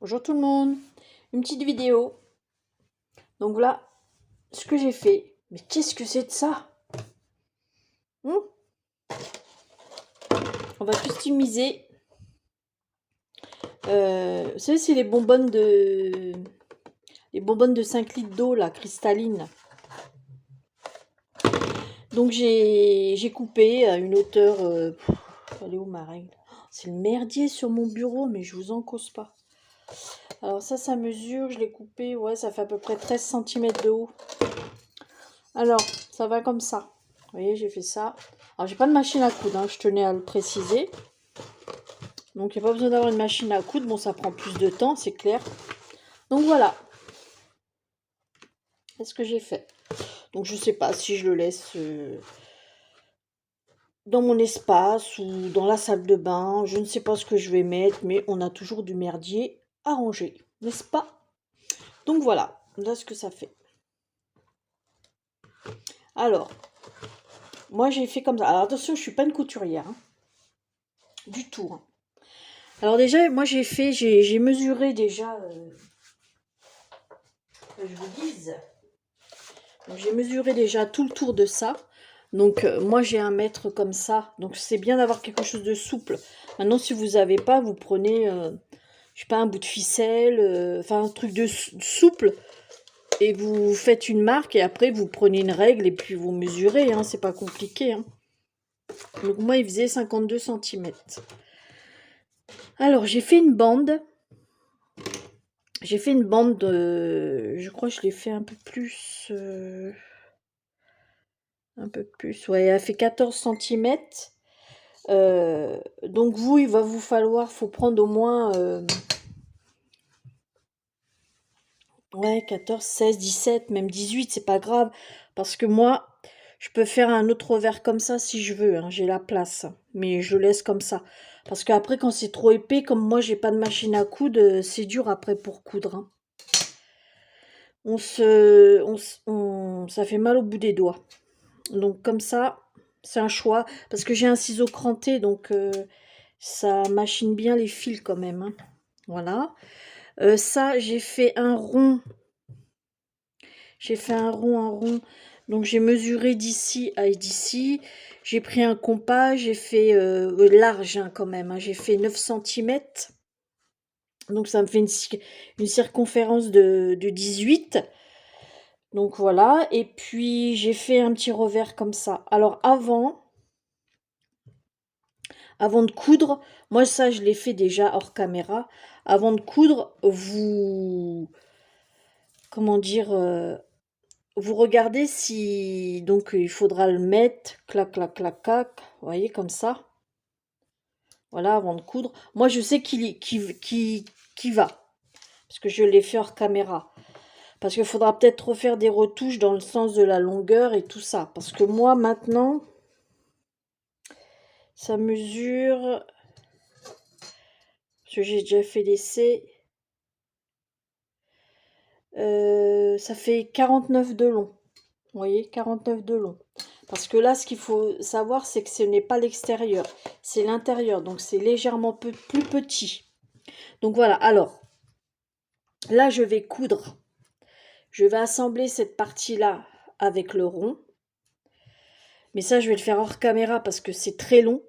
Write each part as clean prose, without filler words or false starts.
Bonjour tout le monde, une petite vidéo. Donc voilà ce que j'ai fait. Mais qu'est-ce que c'est de ça? On va customiser. Vous savez, c'est les bonbonnes de 5 litres d'eau là, cristalline. Donc j'ai coupé à une hauteur. Elle est où ma règle? C'est le merdier sur mon bureau, mais je vous en cause pas. Alors ça mesure, je l'ai coupé, ouais, ça fait à peu près 13 cm de haut. Alors, ça va comme ça. Vous voyez, j'ai fait ça. Alors, j'ai pas de machine à coudre, hein, je tenais à le préciser. Donc, il n'y a pas besoin d'avoir une machine à coudre. Bon, ça prend plus de temps, c'est clair. Donc, voilà. C'est ce que j'ai fait. Donc, je sais pas si je le laisse dans mon espace ou dans la salle de bain. Je ne sais pas ce que je vais mettre, mais on a toujours du merdier à ranger, n'est-ce pas? Donc, voilà. Voilà ce que ça fait. Alors, moi, j'ai fait comme ça. Alors, attention, je suis pas une couturière. Hein. Du tout. Hein. Alors déjà, moi j'ai mesuré déjà, que je vous dise, j'ai mesuré déjà tout le tour de ça. Donc moi j'ai un mètre comme ça, donc c'est bien d'avoir quelque chose de souple. Maintenant si vous n'avez pas, vous prenez, je sais pas, un bout de ficelle, enfin un truc de souple, et vous faites une marque, et après vous prenez une règle, et puis vous mesurez, hein, c'est pas compliqué. Hein. Donc moi il faisait 52 cm. Alors j'ai fait une bande. J'ai fait une bande de... Je crois que je l'ai fait un peu plus... ouais, elle a fait 14 cm. Donc vous, il va vous falloir... Faut prendre au moins... ouais, 14, 16, 17, même 18, c'est pas grave. Parce que moi, je peux faire un autre revers comme ça si je veux. Hein, j'ai la place. Mais je le laisse comme ça. Parce qu'après, quand c'est trop épais, comme moi, j'ai pas de machine à coudre, c'est dur après pour coudre. Hein. Ça fait mal au bout des doigts. Donc comme ça, c'est un choix. Parce que j'ai un ciseau cranté, donc ça machine bien les fils quand même. Hein. Voilà. Ça, j'ai fait un rond. J'ai fait un rond. Donc j'ai mesuré d'ici à d'ici. J'ai pris un compas, j'ai fait large hein, quand même. Hein. J'ai fait 9 cm. Donc ça me fait une circonférence de 18. Donc voilà, et puis j'ai fait un petit revers comme ça. Alors avant de coudre, moi ça je l'ai fait déjà hors caméra. Avant de coudre, comment dire, vous regardez si, donc il faudra le mettre, clac, clac, clac, clac, vous voyez comme ça. Voilà, avant de coudre. Moi je sais qui va, parce que je l'ai fait hors caméra. Parce qu'il faudra peut-être refaire des retouches dans le sens de la longueur et tout ça. Parce que moi, maintenant, ça mesure... Parce que j'ai déjà fait l'essai. Ça fait 49 de long. Vous voyez, 49 de long. Parce que là, ce qu'il faut savoir, c'est que ce n'est pas l'extérieur. C'est l'intérieur. Donc, c'est légèrement plus petit. Donc, voilà. Alors, là, je vais coudre. Je vais assembler cette partie-là avec le rond. Mais ça, je vais le faire hors caméra parce que c'est très long.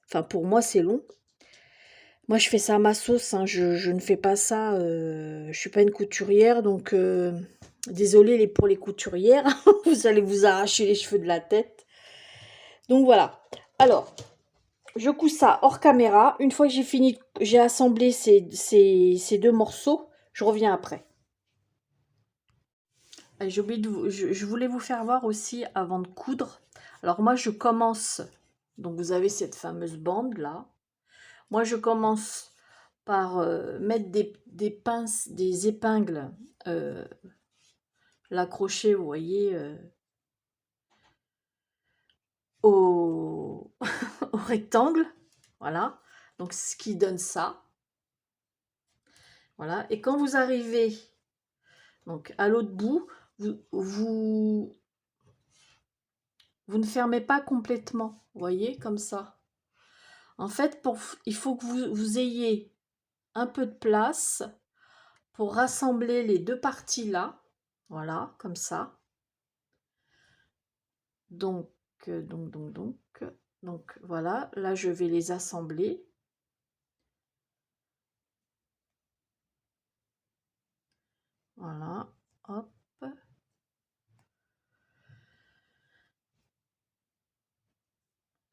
Enfin, pour moi, c'est long. Moi, je fais ça à ma sauce. Hein. Je ne fais pas ça. Je suis pas une couturière. Donc, désolée pour les couturières. Vous allez vous arracher les cheveux de la tête. Donc, voilà. Alors, je couds ça hors caméra. Une fois que j'ai fini, j'ai assemblé ces deux morceaux, je reviens après. J'ai oublié je voulais vous faire voir aussi avant de coudre. Alors moi je commence, donc vous avez cette fameuse bande là. Moi je commence par mettre des pinces, des épingles, l'accrocher, vous voyez, au, au rectangle. Voilà, donc ce qui donne ça. Voilà, et quand vous arrivez donc à l'autre bout, vous ne fermez pas complètement, vous voyez, comme ça. En fait, il faut que vous ayez un peu de place pour rassembler les deux parties là. Voilà, comme ça. Donc, voilà, là je vais les assembler. Voilà, hop.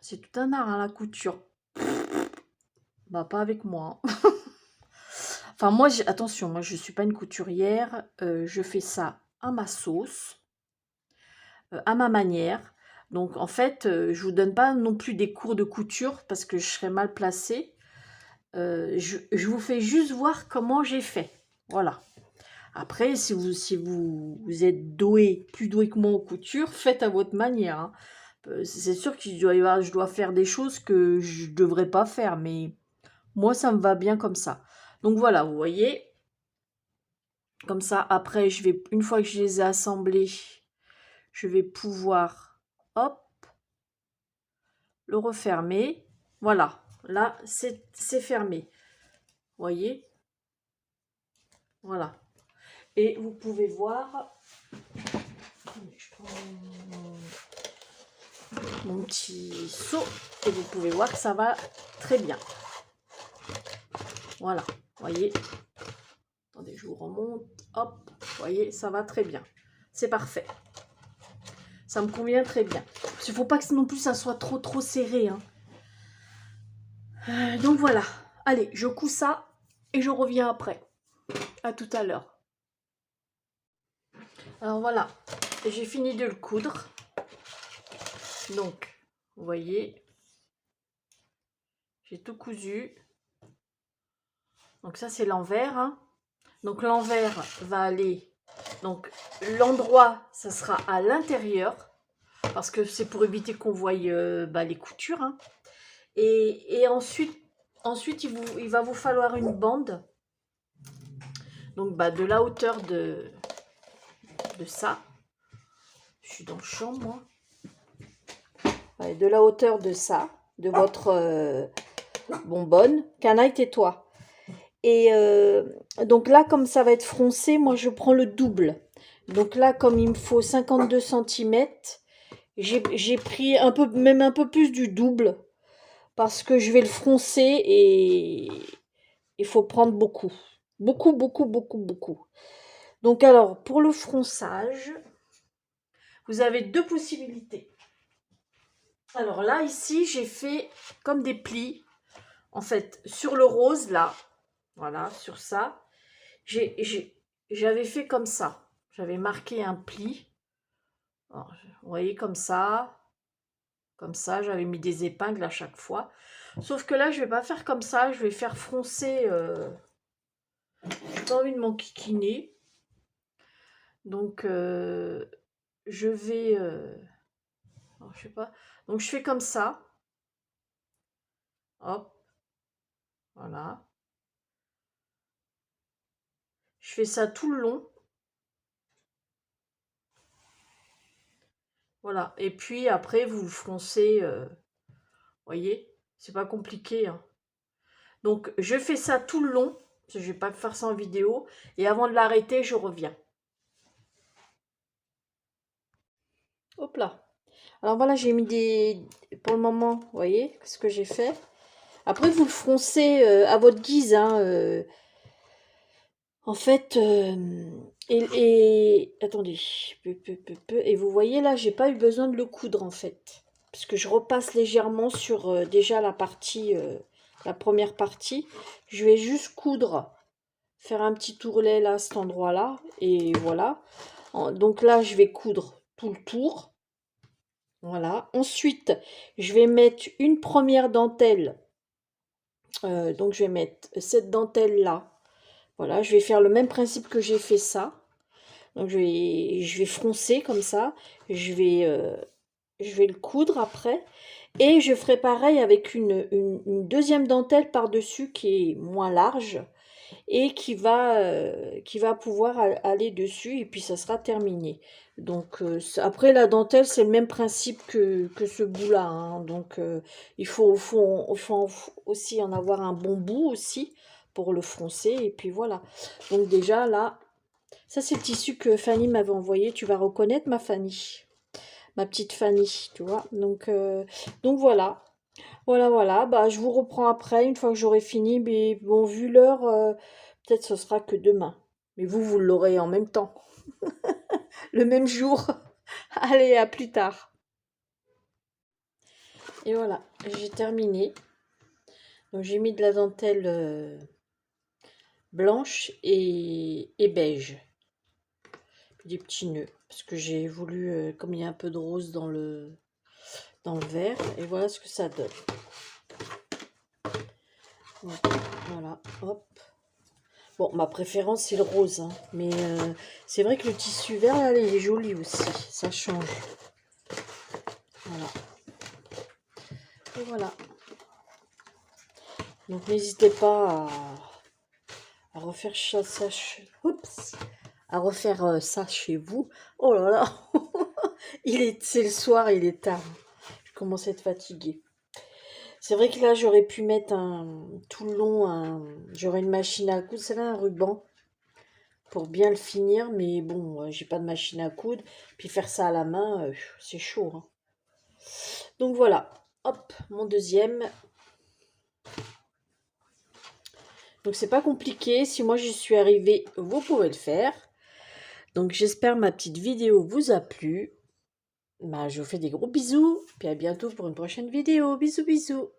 C'est tout un art, hein, la couture. Bah, pas avec moi. Enfin, moi, attention, moi, je suis pas une couturière. Je fais ça à ma sauce, à ma manière. Donc, en fait, je vous donne pas non plus des cours de couture parce que je serais mal placée. Je vous fais juste voir comment j'ai fait. Voilà. Après, si vous êtes doué, plus doué que moi en couture, faites à votre manière, hein. C'est sûr que je dois faire des choses que je devrais pas faire, mais moi, ça me va bien comme ça. Donc voilà, vous voyez, comme ça, après, une fois que je les ai assemblés, je vais pouvoir, hop, le refermer. Voilà, là, c'est fermé. Vous voyez, voilà. Et vous pouvez voir, je prends mon petit seau et vous pouvez voir que ça va très bien. Voilà, voyez. Attendez, je vous remonte. Hop, voyez, ça va très bien. C'est parfait. Ça me convient très bien. Il ne faut pas que non plus ça soit trop serré, hein. Donc voilà. Allez, je couds ça et je reviens après. À tout à l'heure. Alors voilà, j'ai fini de le coudre. Donc, vous voyez, j'ai tout cousu. Donc ça, c'est l'envers, hein. Donc l'envers va aller, donc l'endroit, ça sera à l'intérieur, parce que c'est pour éviter qu'on voie les coutures, hein. Et ensuite il va vous falloir une bande, donc de la hauteur de ça. Je suis dans le champ, moi. Ouais, de la hauteur de ça, de votre bonbonne. Canaille, tais-toi. Et donc là, comme ça va être froncé, moi je prends le double. Donc là, comme il me faut 52 cm, j'ai pris même un peu plus du double. Parce que je vais le froncer et il faut prendre beaucoup. Beaucoup, beaucoup, beaucoup, beaucoup. Donc alors, pour le fronçage, vous avez deux possibilités. Alors là, ici, j'ai fait comme des plis. En fait, sur le rose, là, voilà, sur ça, j'avais fait comme ça. J'avais marqué un pli. Alors, vous voyez, comme ça, j'avais mis des épingles à chaque fois. Sauf que là, je vais pas faire comme ça, je vais faire froncer. J'ai pas envie de m'enquiquiner. Donc, je vais... alors, je sais pas. Donc, je fais comme ça. Hop. Voilà. Je fais ça tout le long. Voilà. Et puis, après, vous le froncez. Voyez, c'est pas compliqué, hein. Donc, je fais ça tout le long. Parce que je vais pas faire ça en vidéo. Et avant de l'arrêter, je reviens. Hop là. Alors voilà, j'ai mis des... Pour le moment, vous voyez ce que j'ai fait. Après, vous le froncez à votre guise, hein. En fait, attendez. Et vous voyez là, j'ai pas eu besoin de le coudre en fait. Parce que je repasse légèrement sur déjà la partie, la première partie. Je vais juste coudre, faire un petit tourlet là, à cet endroit-là. Et voilà. Donc là, je vais coudre tout le tour. Voilà. Ensuite, je vais mettre une première dentelle. Donc, je vais mettre cette dentelle-là. Voilà, je vais faire le même principe que j'ai fait ça. Donc, je vais froncer comme ça. Je vais le coudre après. Et je ferai pareil avec une deuxième dentelle par-dessus qui est moins large et qui va pouvoir aller dessus et puis ça sera terminé. Donc après la dentelle c'est le même principe que ce bout là, hein. Donc il faut aussi en avoir un bon bout aussi pour le froncer. Et puis voilà. Donc déjà là, ça c'est le tissu que Fanny m'avait envoyé. Tu vas reconnaître ma Fanny. Ma petite Fanny, tu vois. Donc voilà. Voilà. Bah, je vous reprends après, une fois que j'aurai fini. Mais bon, vu l'heure, peut-être ce sera que demain. Mais vous l'aurez en même temps. Le même jour. Allez, à plus tard. Et voilà, j'ai terminé. Donc j'ai mis de la dentelle blanche et beige. Des petits nœuds. Parce que j'ai voulu, comme il y a un peu de rose dans le vert. Et voilà ce que ça donne. Donc, voilà, hop. Bon, ma préférence, c'est le rose. Hein, mais c'est vrai que le tissu vert, là, il est joli aussi. Ça change. Voilà. Et voilà. Donc, n'hésitez pas à refaire ça, oups, à refaire ça chez vous. Oh là là. C'est le soir, il est tard. Je commence à être fatiguée. C'est vrai que là, j'aurais pu mettre tout le long, j'aurais une machine à coudre, ça va, un ruban pour bien le finir, mais bon, j'ai pas de machine à coudre, puis faire ça à la main, c'est chaud. Hein. Donc voilà, hop, mon deuxième. Donc c'est pas compliqué, si moi j'y suis arrivée, vous pouvez le faire. Donc j'espère ma petite vidéo vous a plu. Bah, je vous fais des gros bisous, puis à bientôt pour une prochaine vidéo. Bisous, bisous.